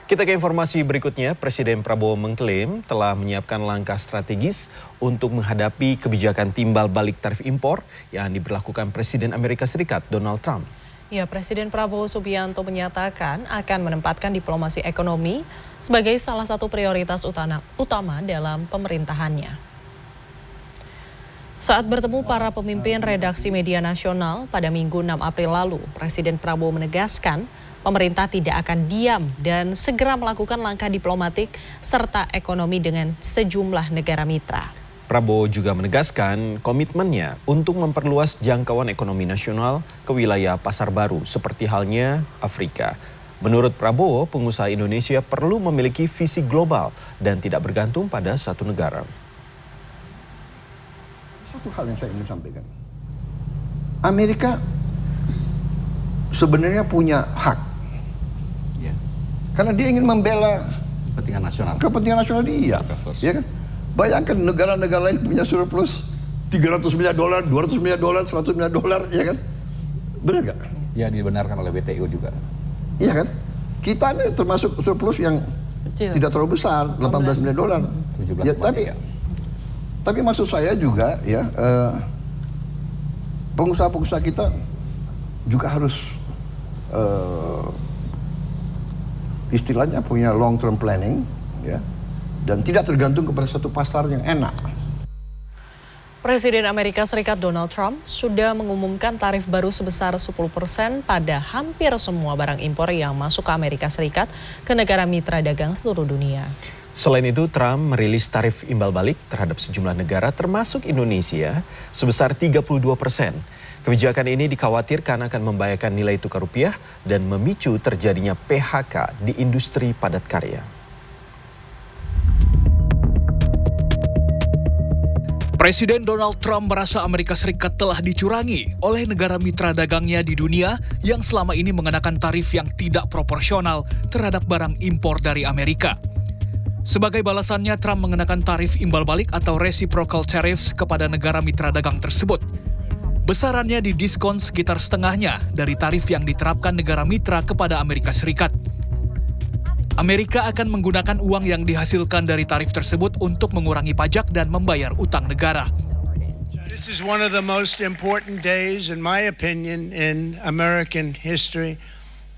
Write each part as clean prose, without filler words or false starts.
Kita ke informasi berikutnya, Presiden Prabowo mengklaim telah menyiapkan langkah strategis untuk menghadapi kebijakan timbal balik tarif impor yang diberlakukan Presiden Amerika Serikat Donald Trump. Ya, Presiden Prabowo Subianto menyatakan akan menempatkan diplomasi ekonomi sebagai salah satu prioritas utama dalam pemerintahannya. Saat bertemu para pemimpin redaksi media nasional pada Minggu 6 April lalu, Presiden Prabowo menegaskan pemerintah tidak akan diam dan segera melakukan langkah diplomatik serta ekonomi dengan sejumlah negara mitra. Prabowo juga menegaskan komitmennya untuk memperluas jangkauan ekonomi nasional ke wilayah pasar baru seperti halnya Afrika. Menurut Prabowo, pengusaha Indonesia perlu memiliki visi global dan tidak bergantung pada satu negara. Satu hal yang saya ingin sampaikan. Amerika sebenarnya punya hak. Ya. Karena dia ingin membela kepentingan nasional dia. Ya kan? Bayangkan negara-negara lain punya surplus $300 miliar, $200 miliar, $100 miliar, ya kan? Benar nggak? Ya, dibenarkan oleh WTO juga. Iya kan? Kita ini termasuk surplus yang kecil, tidak terlalu besar, $18 miliar. 17 ya, tapi maksud saya juga ya, pengusaha-pengusaha kita juga harus istilahnya punya long term planning, ya. Dan tidak tergantung kepada satu pasar yang enak. Presiden Amerika Serikat Donald Trump sudah mengumumkan tarif baru sebesar 10% pada hampir semua barang impor yang masuk ke Amerika Serikat ke negara mitra dagang seluruh dunia. Selain itu, Trump merilis tarif imbal balik terhadap sejumlah negara termasuk Indonesia sebesar 32%. Kebijakan ini dikhawatirkan akan membahayakan nilai tukar rupiah dan memicu terjadinya PHK di industri padat karya. Presiden Donald Trump merasa Amerika Serikat telah dicurangi oleh negara mitra dagangnya di dunia yang selama ini mengenakan tarif yang tidak proporsional terhadap barang impor dari Amerika. Sebagai balasannya, Trump mengenakan tarif imbal balik atau reciprocal tariffs kepada negara mitra dagang tersebut. Besarannya didiskon sekitar setengahnya dari tarif yang diterapkan negara mitra kepada Amerika Serikat. Amerika akan menggunakan uang yang dihasilkan dari tarif tersebut untuk mengurangi pajak dan membayar utang negara. This is one of the most important days, in my opinion, in American history.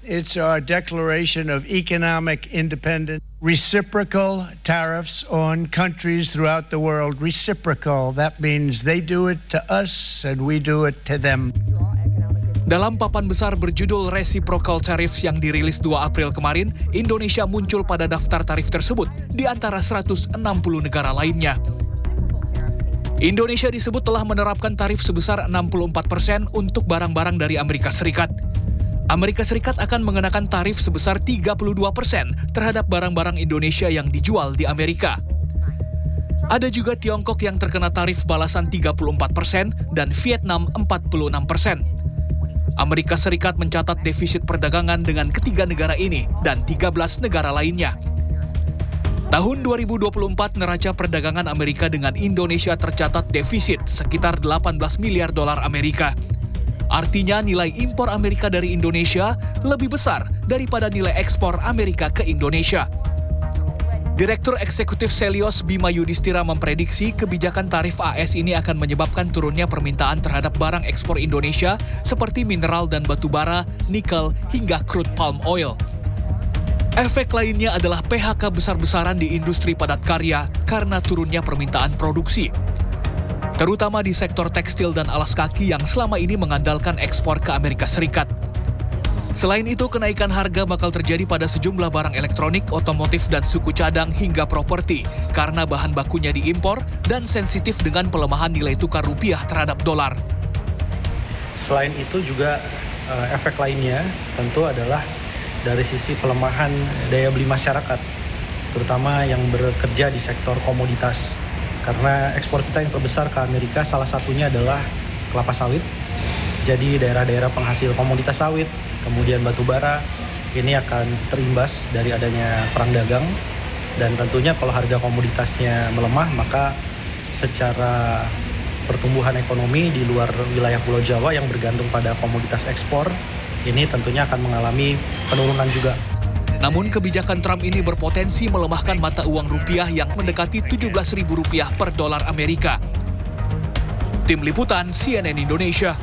It's our declaration of economic independence. Reciprocal tariffs on countries throughout the world. Reciprocal, that means they do it to us and we do it to them. Dalam papan besar berjudul Reciprocal Tariffs yang dirilis 2 April kemarin, Indonesia muncul pada daftar tarif tersebut di antara 160 negara lainnya. Indonesia disebut telah menerapkan tarif sebesar 64% untuk barang-barang dari Amerika Serikat. Amerika Serikat akan mengenakan tarif sebesar 32% terhadap barang-barang Indonesia yang dijual di Amerika. Ada juga Tiongkok yang terkena tarif balasan 34% dan Vietnam 46%. Amerika Serikat mencatat defisit perdagangan dengan ketiga negara ini dan 13 negara lainnya. Tahun 2024 neraca perdagangan Amerika dengan Indonesia tercatat defisit sekitar $18 miliar Amerika. Artinya nilai impor Amerika dari Indonesia lebih besar daripada nilai ekspor Amerika ke Indonesia. Direktur Eksekutif Selios Bima Yudhistira memprediksi kebijakan tarif AS ini akan menyebabkan turunnya permintaan terhadap barang ekspor Indonesia seperti mineral dan batu bara, nikel, hingga crude palm oil. Efek lainnya adalah PHK besar-besaran di industri padat karya karena turunnya permintaan produksi, terutama di sektor tekstil dan alas kaki yang selama ini mengandalkan ekspor ke Amerika Serikat. Selain itu, kenaikan harga bakal terjadi pada sejumlah barang elektronik, otomotif, dan suku cadang hingga properti karena bahan bakunya diimpor dan sensitif dengan pelemahan nilai tukar rupiah terhadap dolar. Selain itu juga efek lainnya tentu adalah dari sisi pelemahan daya beli masyarakat, terutama yang bekerja di sektor komoditas. Karena ekspor kita yang terbesar ke Amerika salah satunya adalah kelapa sawit. Jadi daerah-daerah penghasil komoditas sawit, kemudian batu bara, ini akan terimbas dari adanya perang dagang. Dan tentunya kalau harga komoditasnya melemah, maka secara pertumbuhan ekonomi di luar wilayah Pulau Jawa yang bergantung pada komoditas ekspor, ini tentunya akan mengalami penurunan juga. Namun kebijakan Trump ini berpotensi melemahkan mata uang rupiah yang mendekati Rp17.000 per dolar Amerika. Tim Liputan CNN Indonesia.